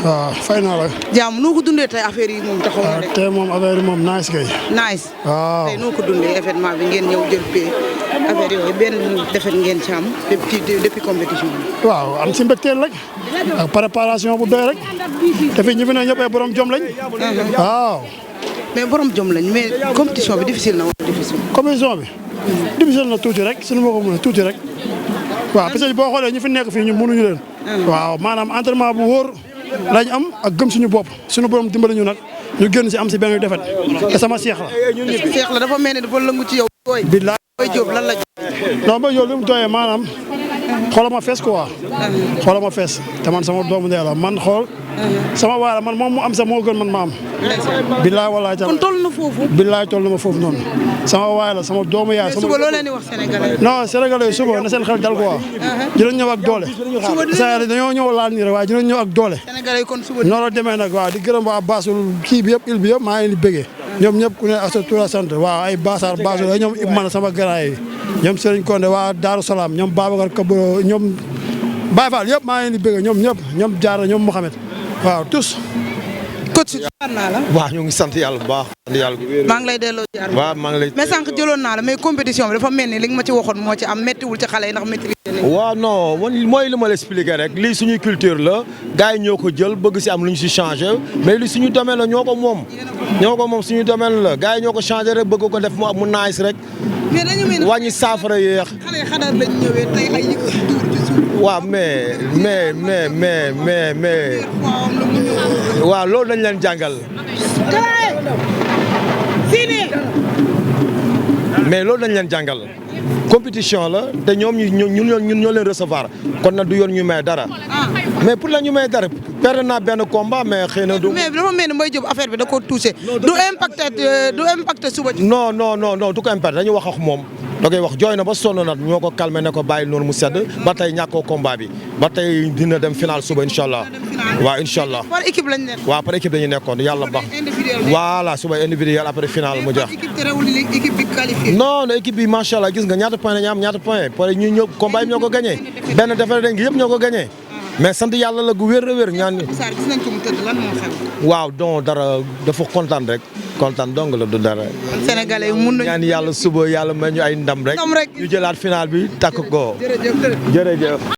waaw fay naa la. jàmm noo ko dundee tey affaire yi moom taxaw na de. tey moom affaire yi moom nice kay. nice. waaw tey noo ko dundee événement bi ngeen ñëw jël pay affaire yooyu benn defet ngeen ci am depuis compétition bi. waaw am si mbégteel rek ak préparation bu doy rek te fi ñu fi ne ñëpp ay borom jom lañ. waaw. mais borom jom lañ mais compétition bi difficile na wala difficile. compétition bi. difficile na tuuti rek suñu ma ko mën tuuti rek. waaw parce que boo xoolee ñu fi nekk fii ñun mënuñu leen. waaw maanaam entraînement bu wóor lañ am ak gëm suñu bopp suñu borom dimbali ñu nag ñu génn si am si benn defet te sama seex la. seex la dafa mel ni dafa lëngu ci yow. billaay Boy Diop lan la. non Boy Diop li mu tooyee maanaam xoolal ma fees quoi. xoolal ma fees te man sama doomu ndey la man xool. sama waala man moom mu am sax moo gën man ma am. billaay walaay kon toll na foofu. billaay toll na ma foofu noonu sama waay la sama doomu yaay. sama suba loo leen di wax sénégalais. non sénégalais suba na seen xel dal quoi. dinañ ñëw ak doole. suba dañoo ñëw laal nii rek waaye dinañ ñëw ak doole. sénégalais kon suba. noonu la demee nag waaw di gërëm waa baasul kii bi yëpp il bi yëpp maa ngi leen di bëggee. ñoom ñëpp ku ne ak sa tur sant waaw ay baasaar baasul ñoom Ibman sama garaay yi ñoom Serigne Konde waa Daaru Salaam ñoom Babacar Kabro ñoom Baye Fall yëpp maa ngi leen di bëggee ñoom ñëpp ñoom Diarra ñoom Mohamed waaw tous. coach jaar naa la. waaw ñu ngi sant yàlla bu baax. sant yàlla maa ngi lay delloo jaar. waaw maa ngi lay. mais sànq jëloon naa la mais compétition bi dafa mel ni li nga ma ci waxoon moo ci am méttiwul ci xale yi ndax maîtriser nañ. waaw non mooy li ma la expliqué rek lii suñuy culture la gars yi ñoo ko jël bëgg si am lu ñu si changé mais li suñu domaine la ñoo ko moom. ñoo ko moom suñu domaine la gars yi ñoo ko changé rek bëgg ko def mu nice rek. mais dañu mel ni wàññi saafara yéex. xale yi xadaar lañ ñëwee tey ay yëg tuur ci suuf. waaw mais waaw loolu dañ leen jàngal. mais loolu dañ leen jàngal compétition la te ñoom ñun ñoo leen recevoir kon nag du yoon ñu may dara mais pour la ñu may dara perdre naa benn combat mais xëy na du. mais dafa mel ni Boy Diop affaire bi da koo touché du impacté suba. non du ko impacté dañu wax ak moom. da koy wax jooy na ba sonn nag ñoo ko calmé ne ko bàyyi noonu mu sedd ba tey ñàkkoo combat bi ba tey dina dem final suba incha allah. waaw incha allah par équipe lañ nekk. waaw par équipe dañu nekkoon yàlla baax. voilà suba individuel après final mu jeex. équipe bi qualifié. non équipe bi macha allah gis nga ñaata point la ñu am ñaata point pare ñu ñëw combat yi ñoo ko gagné benn defar dañ gi yëpp ñoo ko gagné mais sant yàlla la gu wér a wér ñaan. Sarr gis nañ ko mu tëdd lan moo xew. waaw donc dara dafa kontaan rek kontaan dong la du dara. Sénégalais yi mun nañu ñaan yàlla suba yàlla may ñu ay ndam rek. ñu jëlaat final bi takk ko. jërëjëf. jërëjëf.